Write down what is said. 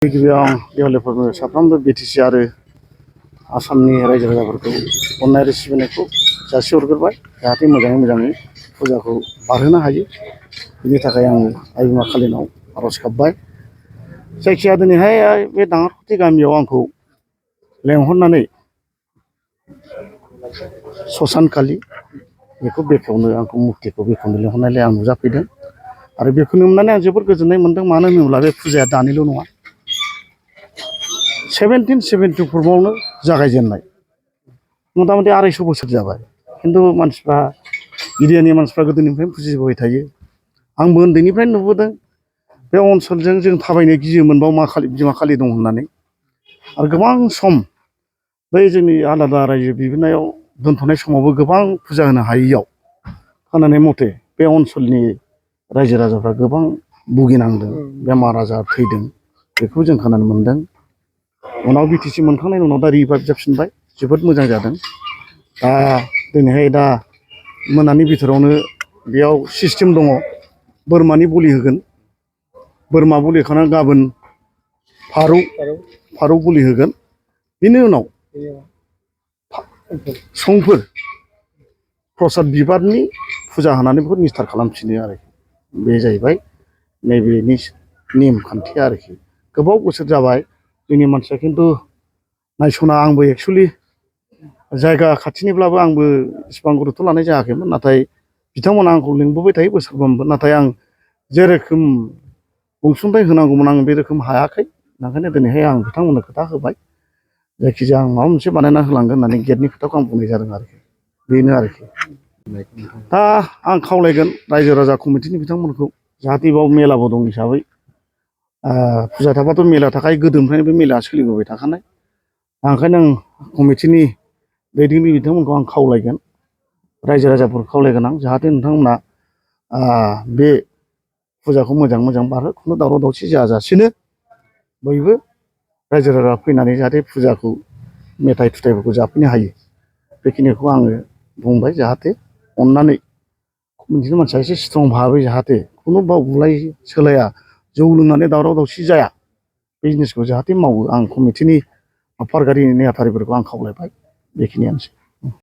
गिबियाव देवालिफोरनो साफ्रोमबो बिटिसि आरो आसामनि रायजो राजाफोरखौ अननाय आरो सिबिनायखौ जासिहरग्रोबाय जाहाथे मोजाङै फुजाखौ बारहोनो हायो बिनि थाखाय आं आइ बिमा कालिनाव आरज गाबबाय। जायखिया दिनैहाय बे दाङारफुथि गामियाव आंखौ लेंहरनानै ससानखालि बेखौ बेखेवनो आंखौ मुक्तिखौ बेखेवनो लेंहरनायलाय आं नुजाफैदों आरो बेखौ नुनानै आं जोबोद गोजोननाय मोनदों। मानो होनोब्ला बे फुजाया दानिल' नङा, 1774 जागायजेननाय मथा मथि 250 बोसोर जाबाय। खिन्थु मानसिफ्रा एरियानि मानसिफ्रा गोदोनिफ्रायनो फुजिबोबाय थायो। आंबो उन्दैनिफ्रायनो नुबोदों। बे ओनसोलजों जों थाबायनो गियोमोन बाव मा बिमा कालि दं होननानै। आरो गोबां सम बै जोंनि आलादा रायजो बिबोनायाव दोनथ'नाय समावबो गोबां फुजा होनो हायैयाव खोनानाय मथे बे ओनसोलनि रायजो राजाफ्रा गोबां भुगिनांदों, बेमार आजार थैदों, बेखौ जों खोनानो मोनदों। उनाव बिटिसि मोनखांनायनि उनाव दा रिभाइभ जाफिनबाय, जोबोद मोजां जादों। दा दिनैहाय दा मोनानि बिथोरावनो बेयाव सिस्टेम दङ, बोरमानि बलि होगोन। बोरमा बलि होखांनानै गाबोन फारौ बलि होगोन। बिनि उनाव समफोर प्रसाद बिबारनि फुजा होनानै बेखौ निस्थार खालामफिनो आरोखि। बे जाहैबाय नैबेनि नेमखान्थि आरोखि। गोबाव बोसोर जाबाय जोंनि मानसिया खिन्थु नायस'ना। आंबो एक्सुवेलि जायगा खाथिनिब्लाबो आंबो इसिबां गुरुत्थ' लानाय जायाखैमोन। नाथाय बिथांमोना आंखौ लिंबोबाय थायो बोसोरफ्रोमबो। नाथाय आं जेरोखोम अनसुंथाइ होनांगौमोन आं बे रोखोम हायाखै। ओंखायनो दिनैहाय आं बिथांमोननो खोथा होबाय, जायखिजाया आं माबा मोनसे बानायना होलांगोन होननानै गेटनि खोथाखौ आं बुंनाय जादों आरोखि। बेनो आरोखि। दा आं खावलायगोन रायजो राजा कमिटिनि बिथांमोनखौ, जाहाथे बेयाव मेलाबो दं हिसाबै फुजा थाबाथ' मेला थाखायो, गोदोनिफ्रायनो बे मेलाया सोलिबोबाय थाखानाय। ओंखायनो आं कमिटिनि दैदेनगिरि बिथांमोनखौ आं खावलायगोन, रायजो राजाफोरखौ खावलायगोन आं, जाहाथे नोंथांमोना बे फुजाखौ मोजां बारहो, खुनु दावराव दावसि जायाजासेनो बयबो रायजो राजा फैनानै जाहाथे फुजाखौ मेथाइ थुथाइफोरखौ जाफैनो हायो। बेखिनिखौ आङो बुंबाय। जाहाथे अननानै कमिटिनि मानसिया एसे स्ट्रं भाबै जाहाथे खुनु बाव बुलाय सोलाया, जौ लोंनानै दावराव दावसि जाया, बे जिनिसखौ जाहाथे मावो। आं कमिटिनि फारगारि नेहाथारिफोरखौ आं खावलायबाय। बेखिनियानोसै।